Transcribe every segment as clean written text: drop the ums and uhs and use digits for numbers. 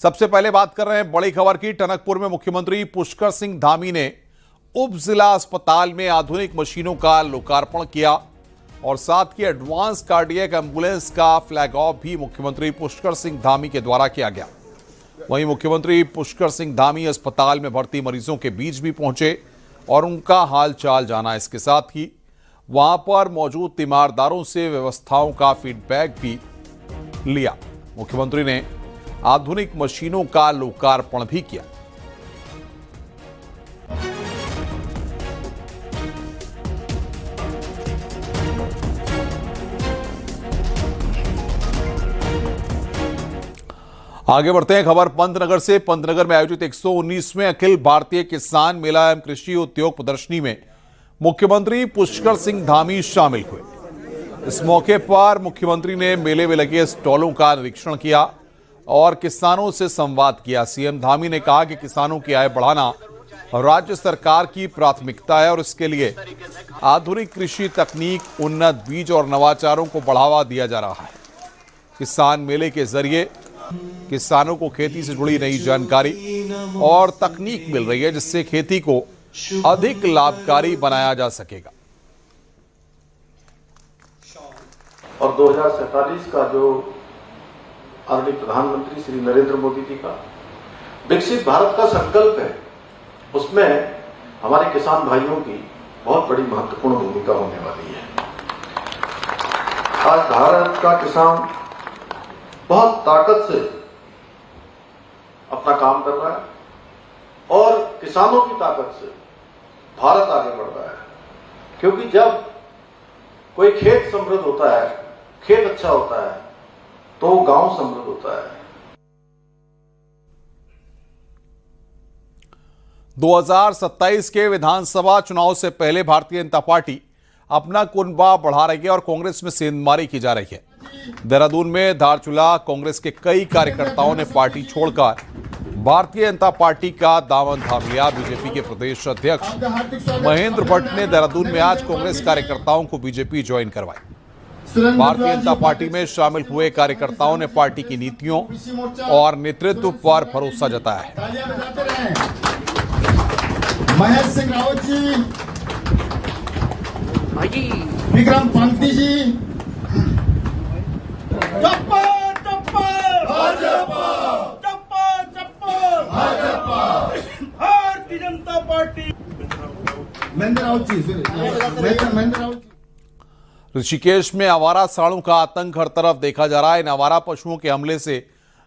सबसे पहले बात कर रहे हैं बड़ी खबर की। टनकपुर में मुख्यमंत्री पुष्कर सिंह धामी ने उप जिला अस्पताल में आधुनिक मशीनों का लोकार्पण किया और साथ ही एडवांस कार्डियक एम्बुलेंस का फ्लैग ऑफ भी मुख्यमंत्री पुष्कर सिंह धामी के द्वारा किया गया। वहीं मुख्यमंत्री पुष्कर सिंह धामी अस्पताल में भर्ती मरीजों के बीच भी पहुंचे और उनका हालचाल जाना। इसके साथ ही वहां पर मौजूद तीमारदारों से व्यवस्थाओं का फीडबैक भी लिया। मुख्यमंत्री ने आधुनिक मशीनों का लोकार्पण भी किया। आगे बढ़ते हैं खबर पंतनगर से। पंतनगर में आयोजित 119वें अखिल भारतीय किसान मेला एवं कृषि उद्योग प्रदर्शनी में मुख्यमंत्री पुष्कर सिंह धामी शामिल हुए। इस मौके पर मुख्यमंत्री ने मेले में लगे स्टॉलों का निरीक्षण किया और किसानों से संवाद किया। सीएम धामी ने कहा कि किसानों की आय बढ़ाना राज्य सरकार की प्राथमिकता है और इसके लिए आधुनिक कृषि तकनीक, उन्नत बीज और नवाचारों को बढ़ावा दिया जा रहा है। किसान मेले के जरिए किसानों को खेती से जुड़ी नई जानकारी और तकनीक मिल रही है, जिससे खेती को अधिक लाभकारी बनाया जा सकेगा। और 2047 का जो आदरणीय प्रधानमंत्री श्री नरेंद्र मोदी जी का विकसित भारत का संकल्प है, उसमें हमारे किसान भाइयों की बहुत बड़ी महत्वपूर्ण भूमिका होने वाली है। आज भारत का किसान बहुत ताकत से अपना काम कर रहा है और किसानों की ताकत से भारत आगे बढ़ रहा है, क्योंकि जब कोई खेत समृद्ध होता है, खेत अच्छा होता है, तो गांव समृद्ध होता है। 2027 के विधानसभा चुनाव से पहले भारतीय जनता पार्टी अपना कुनबा बढ़ा रही है और कांग्रेस में सेंधमारी की जा रही है। देहरादून में धारचूला कांग्रेस के कई कार्यकर्ताओं ने पार्टी छोड़कर भारतीय जनता पार्टी का दामन थाम लिया। बीजेपी के प्रदेश अध्यक्ष महेंद्र भट्ट ने देहरादून में आज कांग्रेस कार्यकर्ताओं को बीजेपी ज्वाइन करवाई। भारतीय जनता पार्टी में शामिल हुए कार्यकर्ताओं ने पार्टी की नीतियों और नेतृत्व पर भरोसा जताया है। महेश सिंह रावत जी, विक्रम पंक्ति जी, भारतीय जनता पार्टी, महेंद्र रावत जी। ऋषिकेश में आवारा सांडों का आतंक हर तरफ देखा जा रहा है। इन आवारा पशुओं के हमले से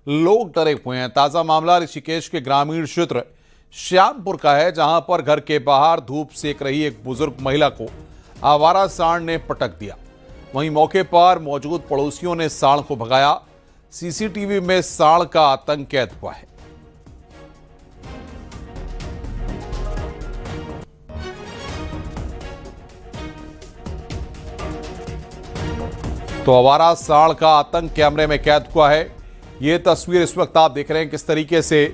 लोग डरे हुए हैं। ताजा मामला ऋषिकेश के ग्रामीण क्षेत्र श्यामपुर का है, जहां पर घर के बाहर धूप सेक रही एक बुजुर्ग महिला को आवारा सांड ने पटक दिया। वहीं मौके पर मौजूद पड़ोसियों ने सांड को भगाया। सीसीटीवी में सांड का आतंक कैद हुआ है। तो आवारा सांड का आतंक कैमरे में कैद हुआ है। यह तस्वीर इस वक्त आप देख रहे हैं किस तरीके से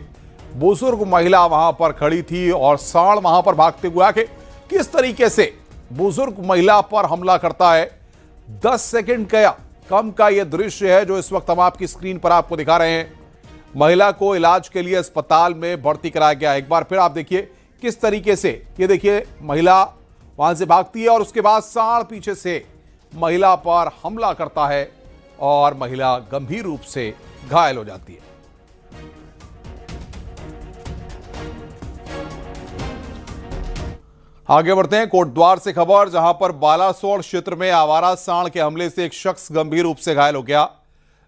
बुजुर्ग महिला वहां पर खड़ी थी और सांड वहां पर भागते हुए आके किस तरीके से बुजुर्ग महिला पर हमला करता है। 10 सेकंड का कम का यह दृश्य है जो इस वक्त हम आपकी स्क्रीन पर आपको दिखा रहे हैं। महिला को इलाज के लिए अस्पताल में भर्ती कराया गया। एक बार फिर आप देखिए किस तरीके से, ये देखिए महिला वहां से भागती है और उसके बाद सांड पीछे से महिला पर हमला करता है और महिला गंभीर रूप से घायल हो जाती है। आगे बढ़ते हैं कोटद्वार से खबर, जहां पर बालासोर क्षेत्र में आवारा सांड के हमले से एक शख्स गंभीर रूप से घायल हो गया।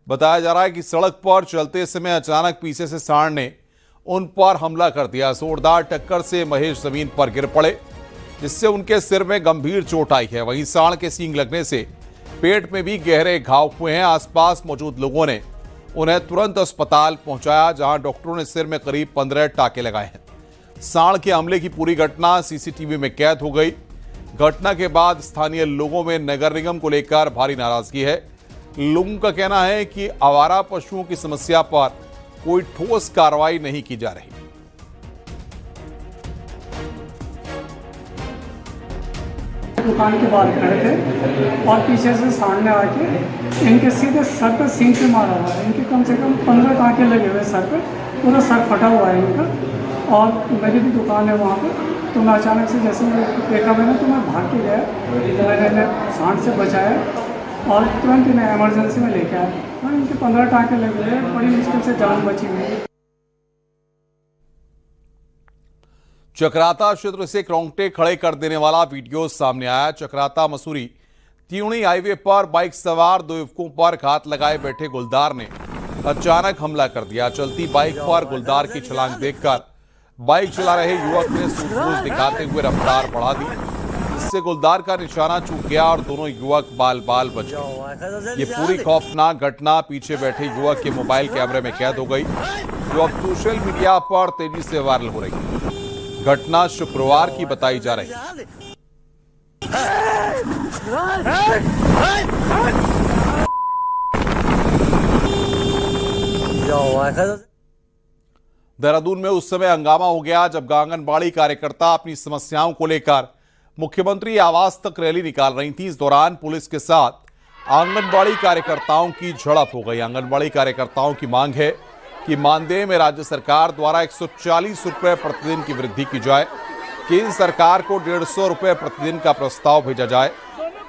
बताया जा रहा है कि सड़क पर चलते समय अचानक पीछे से सांड ने उन पर हमला कर दिया। जोरदार टक्कर से महेश जमीन पर गिर पड़े, जिससे उनके सिर में गंभीर चोट आई है। वहीं सांड के सींग लगने से पेट में भी गहरे घाव हुए हैं। आसपास मौजूद लोगों ने उन्हें तुरंत अस्पताल पहुंचाया, जहां डॉक्टरों ने सिर में करीब 15 टाके लगाए हैं। सांड के हमले की पूरी घटना सीसीटीवी में कैद हो गई। घटना के बाद स्थानीय लोगों में नगर निगम को लेकर भारी नाराजगी है। लोगों का कहना है कि आवारा पशुओं की समस्या पर कोई ठोस कार्रवाई नहीं की जा रही। दुकान के बाहर खड़े थे और पीछे से सांड ने आके इनके सीधे सर पर सींग से मारा हुआ है। इनके कम से कम 15 टाँके लगे हुए सर पर पूरा सर फटा हुआ है इनका, और मेरी भी दुकान है वहाँ पे। तो मैं अचानक से जैसे देखा मैंने तो मैं भाग के गया, मैंने इन्हें सांड से बचाया और तुरंत इन्हें इमरजेंसी में लेके आया। और इनके 15 टाँके लगे हुए, बड़ी मुश्किल से जान बची हुई है। चक्राता क्षेत्र से रोंगटे खड़े कर देने वाला वीडियो सामने आया। चक्राता मसूरी त्यूणी हाईवे पर बाइक सवार 2 युवकों पर घात लगाए बैठे गुलदार ने अचानक हमला कर दिया। चलती बाइक पर गुलदार की छलांग देखकर बाइक चला रहे युवक ने सूझबूझ दिखाते हुए रफ्तार बढ़ा दी। इससे गुलदार का निशाना चूक गया और दोनों युवक बाल बाल बच गए। ये पूरी खौफनाक घटना पीछे बैठे युवक के मोबाइल कैमरे में कैद हो गई, जो अब सोशल मीडिया पर तेजी से वायरल हो रही है। घटना शुक्रवार की बताई जा रही है। देहरादून में उस समय हंगामा हो गया जब आंगनबाड़ी कार्यकर्ता अपनी समस्याओं को लेकर मुख्यमंत्री आवास तक रैली निकाल रही थी। इस दौरान पुलिस के साथ आंगनबाड़ी कार्यकर्ताओं की झड़प हो गई। आंगनबाड़ी कार्यकर्ताओं की मांग है कि मानदेय में राज्य सरकार द्वारा 140 रुपए प्रतिदिन की वृद्धि की जाए। केंद्र सरकार को 150 रुपए प्रतिदिन का प्रस्ताव भेजा जाए।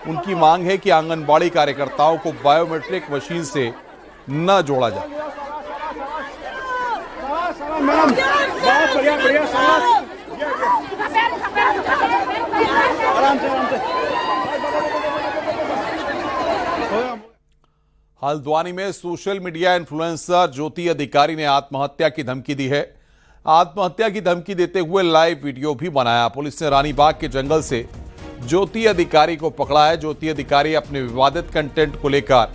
उनकी मांग है कि आंगनबाड़ी कार्यकर्ताओं को बायोमेट्रिक मशीन से न जोड़ा जाए। हल्द्वानी में सोशल मीडिया इन्फ्लुएंसर ज्योति अधिकारी ने आत्महत्या की धमकी दी है। आत्महत्या की धमकी देते हुए लाइव वीडियो भी बनाया। पुलिस ने रानीबाग के जंगल से ज्योति अधिकारी को पकड़ा है। ज्योति अधिकारी अपने विवादित कंटेंट को लेकर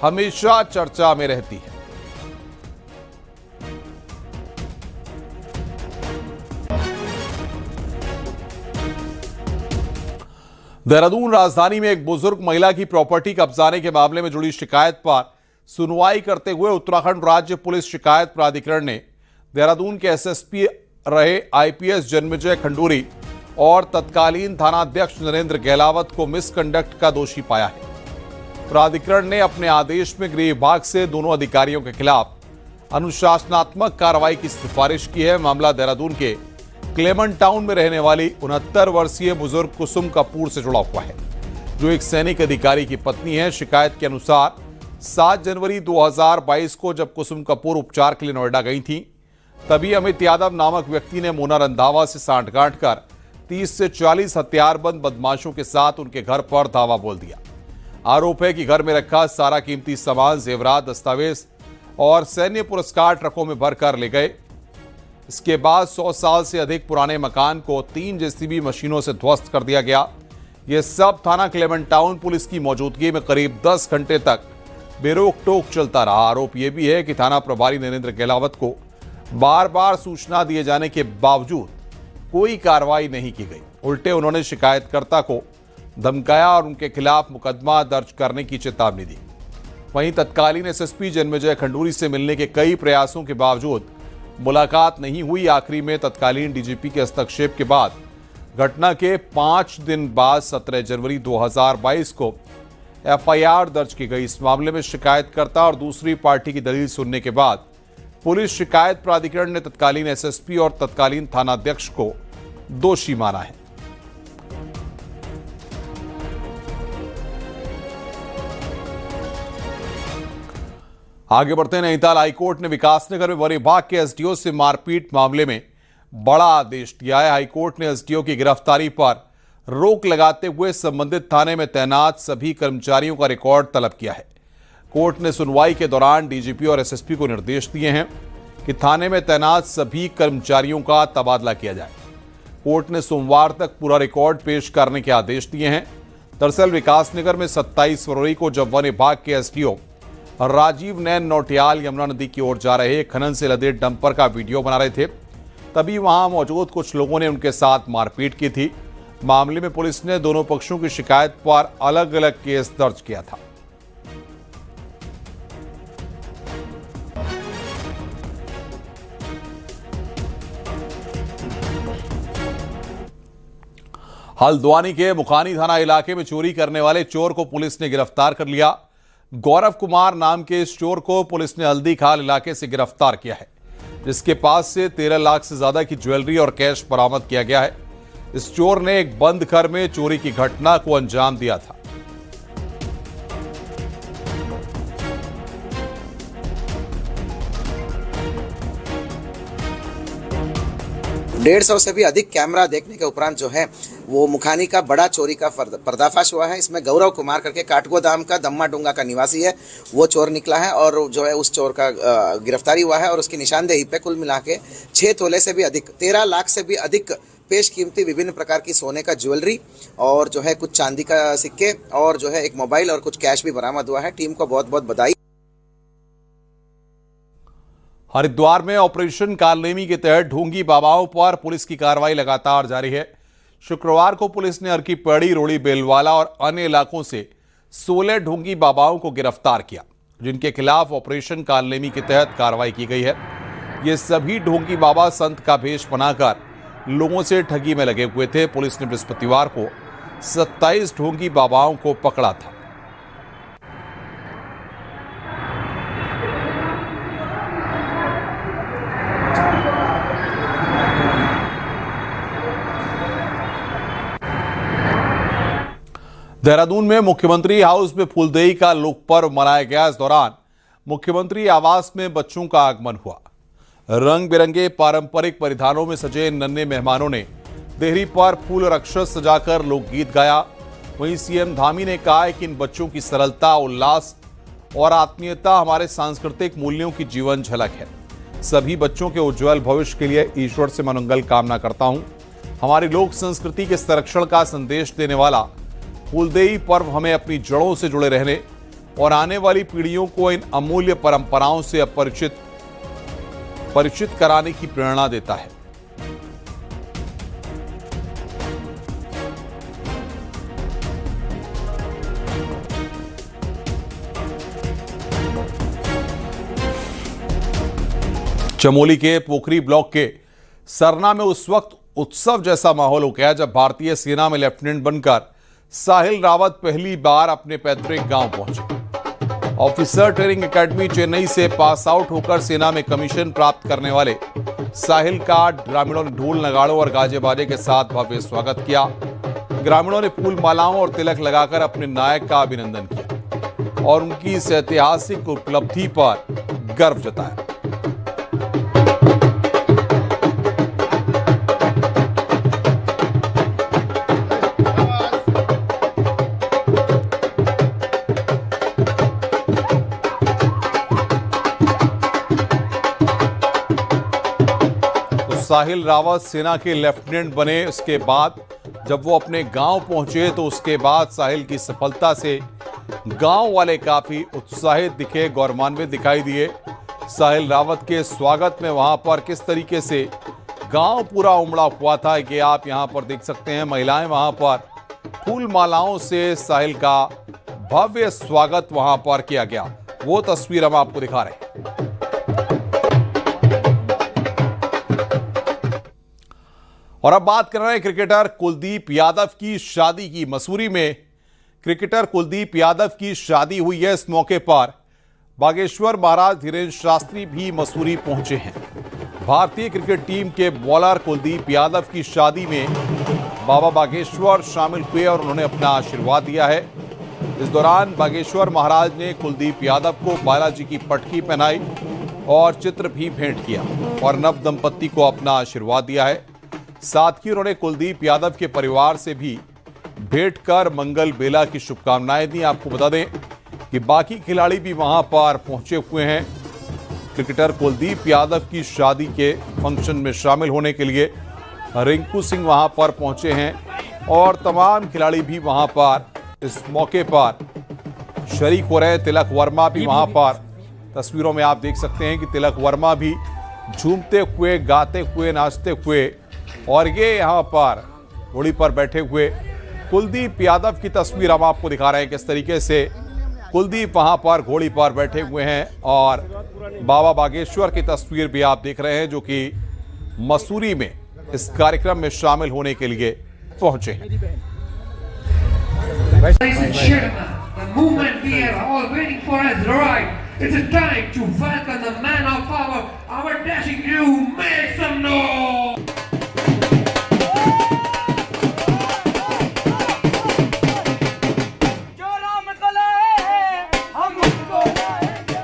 हमेशा चर्चा में रहती है। देहरादून राजधानी में एक बुजुर्ग महिला की प्रॉपर्टी कब्जाने के मामले में जुड़ी शिकायत पर सुनवाई करते हुए उत्तराखंड राज्य पुलिस शिकायत प्राधिकरण ने देहरादून के एसएसपी रहे आईपीएस जन्मेजय खंडूरी और तत्कालीन थानाध्यक्ष नरेंद्र गहलावत को मिसकंडक्ट का दोषी पाया है। प्राधिकरण ने अपने आदेश में गृह विभाग से दोनों अधिकारियों के खिलाफ अनुशासनात्मक कार्रवाई की सिफारिश की है। मामला देहरादून के क्लेमंट टाउन में रहने वाली 69 वर्षीय बुजुर्ग कुसुम कपूर से जुड़ा हुआ है, जो एक सैनिक अधिकारी की पत्नी है। शिकायत के अनुसार 7 जनवरी 2022 को जब कुसुम कपूर उपचार के लिए नोएडा गई थी, तभी अमित यादव नामक व्यक्ति ने मोना रंधावा से सांठगांठ कर 30 से 40 हथियारबंद बदमाशों के साथ उनके घर पर धावा बोल दिया। आरोप है कि घर में रखा सारा कीमती सामान, जेवरात, दस्तावेज और सैन्य पुरस्कार ट्रकों में भरकर ले गए। इसके बाद 100 साल से अधिक पुराने मकान को 3 जेसीबी मशीनों से ध्वस्त कर दिया गया। यह सब थाना क्लेमेंट टाउन पुलिस की मौजूदगी में करीब 10 घंटे तक बेरोक टोक चलता रहा। आरोप यह भी है कि थाना प्रभारी नरेंद्र गहलावत को बार बार सूचना दिए जाने के बावजूद कोई कार्रवाई नहीं की गई। उल्टे उन्होंने शिकायतकर्ता को धमकाया और उनके खिलाफ मुकदमा दर्ज करने की चेतावनी दी। वहीं तत्कालीन एसएसपी जन्मेजय खंडूरी से मिलने के कई प्रयासों के बावजूद मुलाकात नहीं हुई। आखिरी में तत्कालीन डीजीपी के हस्तक्षेप के बाद घटना के 5 दिन बाद 17 जनवरी 2022 को एफआईआर दर्ज की गई। इस मामले में शिकायतकर्ता और दूसरी पार्टी की दलील सुनने के बाद पुलिस शिकायत प्राधिकरण ने तत्कालीन एसएसपी और तत्कालीन थानाध्यक्ष को दोषी माना है। आगे बढ़ते हैं। नैनीताल हाईकोर्ट ने विकासनगर में वन विभाग के एसडीओ से मारपीट मामले में बड़ा आदेश दिया है। हाईकोर्ट ने एसडीओ की गिरफ्तारी पर रोक लगाते हुए संबंधित थाने में तैनात सभी कर्मचारियों का रिकॉर्ड तलब किया है। कोर्ट ने सुनवाई के दौरान डीजीपी और एसएसपी को निर्देश दिए हैं कि थाने में तैनात सभी कर्मचारियों का तबादला किया जाए। कोर्ट ने सोमवार तक पूरा रिकॉर्ड पेश करने के आदेश दिए हैं। दरअसल विकासनगर में 27 फरवरी को जब वन विभाग के एसडीओ राजीव नैन नौटियाल यमुना नदी की ओर जा रहे खनन से लदे डंपर का वीडियो बना रहे थे, तभी वहां मौजूद कुछ लोगों ने उनके साथ मारपीट की थी। मामले में पुलिस ने दोनों पक्षों की शिकायत पर अलग अलग केस दर्ज किया था। हल्द्वानी के मुखानी थाना इलाके में चोरी करने वाले चोर को पुलिस ने गिरफ्तार कर लिया। गौरव कुमार नाम के इस चोर को पुलिस ने हल्दी खाल इलाके से गिरफ्तार किया है। जिसके पास से 13 लाख से ज्यादा की ज्वेलरी और कैश बरामद किया गया है। इस चोर ने एक बंद घर में चोरी की घटना को अंजाम दिया था। डेढ़ सौ से भी अधिक कैमरा देखने के उपरांत जो है वो मुखानी का बड़ा चोरी का पर्दाफाश हुआ है। इसमें गौरव कुमार करके काठगोदाम का दम्मा डूंगा का निवासी है, वो चोर निकला है और जो है उस चोर का गिरफ्तारी हुआ है और उसकी निशानदेही पे कुल मिला के 6 तोले से भी अधिक 13 लाख से भी अधिक पेश कीमती विभिन्न प्रकार की सोने का ज्वेलरी और जो है कुछ चांदी का सिक्के और जो है एक मोबाइल और कुछ कैश भी बरामद हुआ है। टीम को बहुत बहुत बधाई। हरिद्वार में ऑपरेशन कालनेमी के तहत ढोंगी बाबाओं पर पुलिस की कार्रवाई लगातार जारी है। शुक्रवार को पुलिस ने अर्की पेड़ी, रोड़ी, बेलवाला और अन्य इलाकों से 16 ढोंगी बाबाओं को गिरफ्तार किया, जिनके खिलाफ ऑपरेशन कालनेमी के तहत कार्रवाई की गई है। ये सभी ढोंगी बाबा संत का भेष बनाकर लोगों से ठगी में लगे हुए थे। पुलिस ने बृहस्पतिवार को 27 ढोंगी बाबाओं को पकड़ा था। देहरादून में मुख्यमंत्री हाउस में फूलदेई का लोक पर्व मनाया गया। इस दौरान मुख्यमंत्री आवास में बच्चों का आगमन हुआ। रंग बिरंगे पारंपरिक परिधानों में सजे नन्हे मेहमानों ने देहरी पर फूल रक्षस सजाकर लोकगीत गाया। वहीं सीएम धामी ने कहा है कि इन बच्चों की सरलता, उल्लास और आत्मीयता हमारे सांस्कृतिक मूल्यों की जीवन झलक है। सभी बच्चों के उज्जवल भविष्य के लिए ईश्वर से मनोंगल कामना करता हूं। हमारी लोक संस्कृति के संरक्षण का संदेश देने वाला फूलदेई पर्व हमें अपनी जड़ों से जुड़े रहने और आने वाली पीढ़ियों को इन अमूल्य परंपराओं से परिचित कराने की प्रेरणा देता है। चमोली के पोखरी ब्लॉक के सरना में उस वक्त उत्सव जैसा माहौल हो गया जब भारतीय सेना में लेफ्टिनेंट बनकर साहिल रावत पहली बार अपने पैतृक गांव पहुंचे। ऑफिसर ट्रेनिंग एकेडमी चेन्नई से पास आउट होकर सेना में कमीशन प्राप्त करने वाले साहिल का ग्रामीणों ने ढोल, नगाड़ों और गाजे बाजे के साथ भव्य स्वागत किया। ग्रामीणों ने फूल मालाओं और तिलक लगाकर अपने नायक का अभिनंदन किया और उनकी इस ऐतिहासिक उपलब्धि पर गर्व जताया। साहिल रावत सेना के लेफ्टिनेंट बने। उसके बाद जब वो अपने गांव पहुंचे तो उसके बाद साहिल की सफलता से गांव वाले काफी उत्साहित दिखे, गौरवान्वित दिखाई दिए। साहिल रावत के स्वागत में वहां पर किस तरीके से गांव पूरा उमड़ा हुआ था कि आप यहां पर देख सकते हैं। महिलाएं वहां पर फूल मालाओं से साहिल का भव्य स्वागत वहां पर किया गया। वो तस्वीर हम आपको दिखा रहे हैं। और अब बात कर रहे हैं क्रिकेटर कुलदीप यादव की शादी की। मसूरी में क्रिकेटर कुलदीप यादव की शादी हुई है। इस मौके पर बागेश्वर महाराज धीरेन्द्र शास्त्री भी मसूरी पहुंचे हैं। भारतीय क्रिकेट टीम के बॉलर कुलदीप यादव की शादी में बाबा बागेश्वर शामिल हुए और उन्होंने अपना आशीर्वाद दिया है। इस दौरान बागेश्वर महाराज ने कुलदीप यादव को बालाजी की पटकी पहनाई और चित्र भी भेंट किया और नव दंपत्ति को अपना आशीर्वाद दिया है। साथ ही उन्होंने कुलदीप यादव के परिवार से भी भेंट कर मंगल बेला की शुभकामनाएं दी। आपको बता दें कि बाकी खिलाड़ी भी वहां पर पहुंचे हुए हैं। क्रिकेटर कुलदीप यादव की शादी के फंक्शन में शामिल होने के लिए रिंकू सिंह वहां पर पहुंचे हैं और तमाम खिलाड़ी भी वहां पर इस मौके पर शरीक हो रहे हैं। तिलक वर्मा भी वहां पर तस्वीरों में आप देख सकते हैं कि तिलक वर्मा भी झूमते हुए, गाते हुए, नाचते हुए और ये यहाँ पर घोड़ी पर बैठे हुए कुलदीप यादव की तस्वीर हम आपको दिखा रहे हैं किस तरीके से कुलदीप वहां पर घोड़ी पर बैठे हुए हैं और बाबा बागेश्वर की तस्वीर भी आप देख रहे हैं जो कि मसूरी में इस कार्यक्रम में शामिल होने के लिए पहुंचे हैं। Ladies and gentlemen, the movement we are all waiting for has arrived. It's a time to welcome the man of power, our dashing you. Make some noise. जो राम को लाए हम उनको लाएंगे।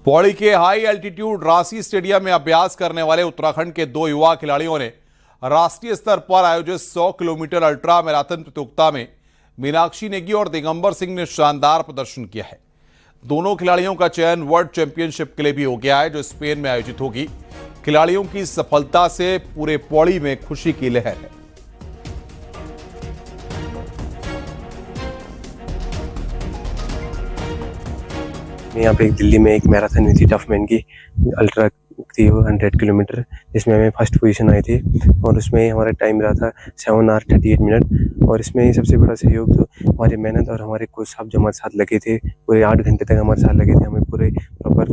पौड़ी के हाई एल्टीट्यूड रांसी स्टेडियम में अभ्यास करने वाले उत्तराखंड के 2 युवा खिलाड़ियों ने राष्ट्रीय स्तर पर आयोजित 100 किलोमीटर अल्ट्रा मैराथन प्रतियोगिता में मीनाक्षी नेगी और दिगंबर सिंह ने शानदार प्रदर्शन किया है। दोनों खिलाड़ियों का चयन वर्ल्ड चैंपियनशिप के लिए भी हो गया है, जो स्पेन में आयोजित होगी। खिलाड़ियों की सफलता से पूरे पौड़ी में खुशी की लहर है। यहाँ पे दिल्ली में एक मैराथन हुई थी, टफ मैन की अल्ट्रा थी, वो 100 किलोमीटर, जिसमें हमें फर्स्ट पोजीशन आई थी और उसमें हमारा टाइम रहा था 7 आवर 38 मिनट। और इसमें सबसे बड़ा सहयोग तो हमारी मेहनत और हमारे कोच साहब जो हमारे साथ लगे थे, पूरे 8 घंटे तक हमारे साथ लगे थे, हमें पूरे प्रॉपर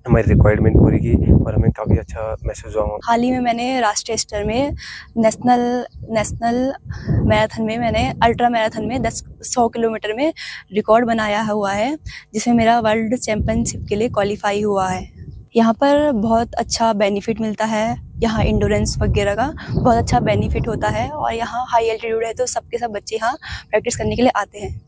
हमारी रिक्वायरमेंट पूरी की और हमें काफ़ी अच्छा महसूस हुआ। हाल ही में मैंने राष्ट्रीय स्तर में नेशनल मैराथन में मैंने अल्ट्रा मैराथन में 100 किलोमीटर में रिकॉर्ड बनाया हुआ है, जिसमें मेरा वर्ल्ड चैंपियनशिप के लिए क्वालिफाई हुआ है। यहाँ पर बहुत अच्छा बेनिफिट मिलता है, यहाँ इंडोरेंस वगैरह का बहुत अच्छा बेनिफिट होता है और यहाँ हाई एल्टीट्यूड है तो सबके सब बच्चे यहाँ प्रैक्टिस करने के लिए आते हैं।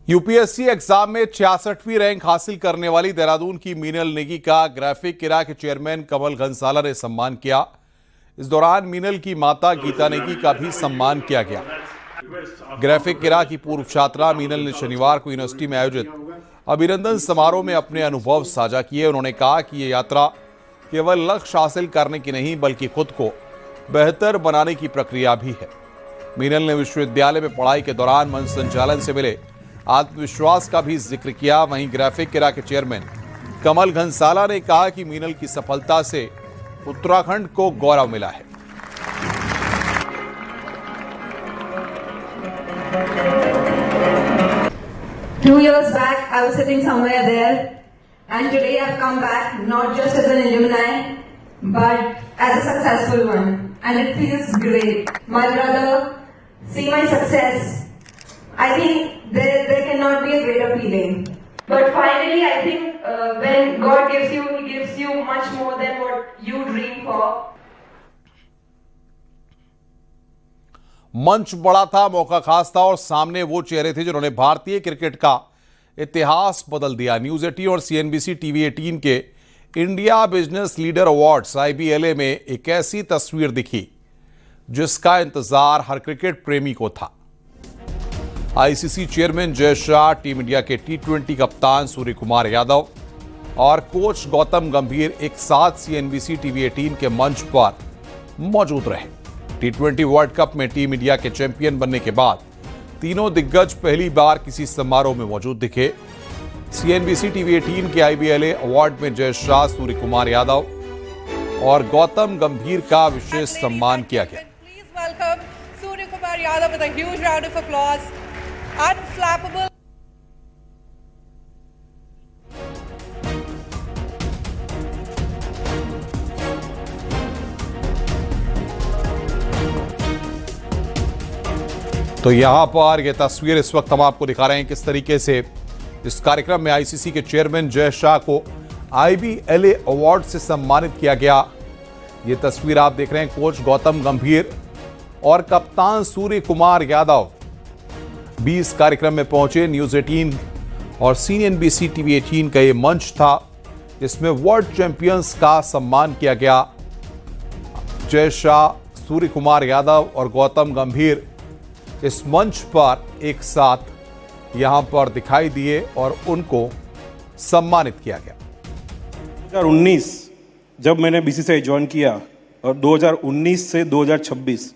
यूपीएससी एग्जाम में 66वीं रैंक हासिल करने वाली देहरादून की मीनल नेगी का ग्राफिक किरा के चेयरमैन कमल घनसाला ने सम्मान किया। इस दौरान मीनल की माता गीता नेगी का भी सम्मान किया गया। ग्राफिक किरा की पूर्व छात्रा मीनल ने शनिवार को यूनिवर्सिटी में आयोजित अभिनंदन समारोह में अपने अनुभव साझा किए। उन्होंने कहा कि ये यात्रा केवल लक्ष्य हासिल करने की नहीं बल्कि खुद को बेहतर बनाने की प्रक्रिया भी है। मीनल ने विश्वविद्यालय में पढ़ाई के दौरान मंच संचालन से मिले आत्मविश्वास का भी जिक्र किया। वहीं ग्राफिक किरा के चेयरमैन कमल घनसाला ने कहा कि मीनल की सफलता से उत्तराखंड को गौरव मिला है। Two years back, I was sitting somewhere there, and today I've come back not just as an alumni, but as a successful one, and it feels great. My brother, see my success. I think there cannot be a greater feeling. But finally, I think when God gives you, He gives you much more than what you dream for. मंच बड़ा था, मौका खास था और सामने वो चेहरे थे जिन्होंने भारतीय क्रिकेट का इतिहास बदल दिया। न्यूज़ 18 और CNBC TV 18 के India business leader awards IBLA में एक ऐसी तस्वीर दिखी जिसका इंतजार हर क्रिकेट प्रेमी को था। ICC chairman Jay Shah, team India के T20 कप्तान सूर्य कुमार यादव और कोच गौतम गंभीर एक साथ CNBC TV 18 के मंच पर मौजूद रहे। T20 वर्ल्ड कप में टीम इंडिया के चैंपियन बनने के बाद तीनों दिग्गज पहली बार किसी समारोह में मौजूद दिखे। CNBC TV 18 के IBLA अवार्ड में जय शाह, सूर्य कुमार यादव और गौतम गंभीर का विशेष सम्मान किया गया। Please welcome Surya Kumar Yadav with a huge round of applause. Unflappable. तो यहां पर यह तस्वीर इस वक्त हम आपको दिखा रहे हैं किस तरीके से इस कार्यक्रम में ICC के चेयरमैन जय शाह को IBLA अवार्ड से सम्मानित किया गया। ये तस्वीर आप देख रहे हैं, कोच गौतम गंभीर और कप्तान सूर्य कुमार यादव भी इस कार्यक्रम में पहुंचे। न्यूज़ 18 और CNBC TV 18 का ये मंच था जिसमें वर्ल्ड चैंपियंस का सम्मान किया गया। जय शाह, सूर्य कुमार यादव और गौतम गंभीर इस मंच पर एक साथ यहां पर दिखाई दिए और उनको सम्मानित किया गया। 2019 जब मैंने BCCI ज्वाइन किया और 2019 से 2026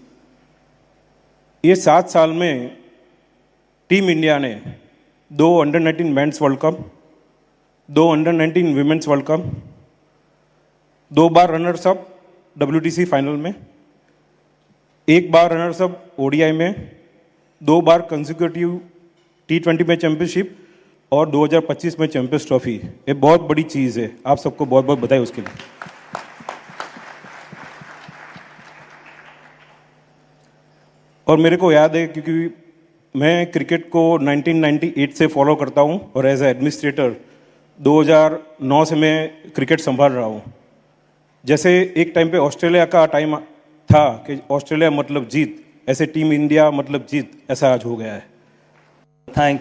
ये 7 साल में टीम इंडिया ने 2 under-19 mains world cup, 2 under-19 women's world cup, 2 बार रनर्स अप WTC फाइनल में, 1 बार रनर्स अप ODI में, 2 बार कंसेक्यूटिव T20 में चैंपियनशिप और 2025 में चैंपियंस ट्रॉफी। ये बहुत बड़ी चीज़ है, आप सबको बहुत बहुत बधाई उसके लिए। और मेरे को याद है क्योंकि मैं क्रिकेट को 1998 से फॉलो करता हूँ और एज ए एडमिनिस्ट्रेटर 2009 से मैं क्रिकेट संभाल रहा हूँ। जैसे एक टाइम पे ऑस्ट्रेलिया का टाइम था कि ऑस्ट्रेलिया मतलब जीत, ऐसे टीम इंडिया मतलब जीत, ऐसा आज हो गया है। Thank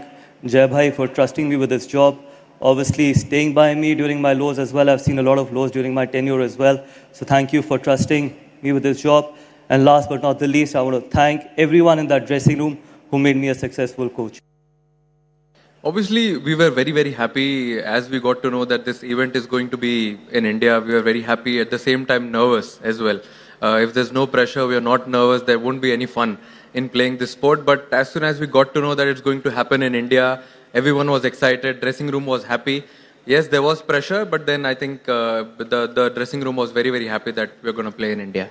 Jai Bhai for trusting me with this job. Obviously staying by me during my lows as well. I've seen a lot of lows during my tenure as well. So thank you for trusting me with this job. And last but not the least, I want to thank everyone in that dressing room who made me a successful coach. Obviously, we were very, very happy as we got to know that this event is going to be in India. We were very happy, at the same time nervous as well. If there's no pressure, we are not nervous, there won't be any fun in playing this sport. But as soon as we got to know that it's going to happen in India, everyone was excited, dressing room was happy. Yes, there was pressure, but then I think the dressing room was very, very happy that we're going to play in India.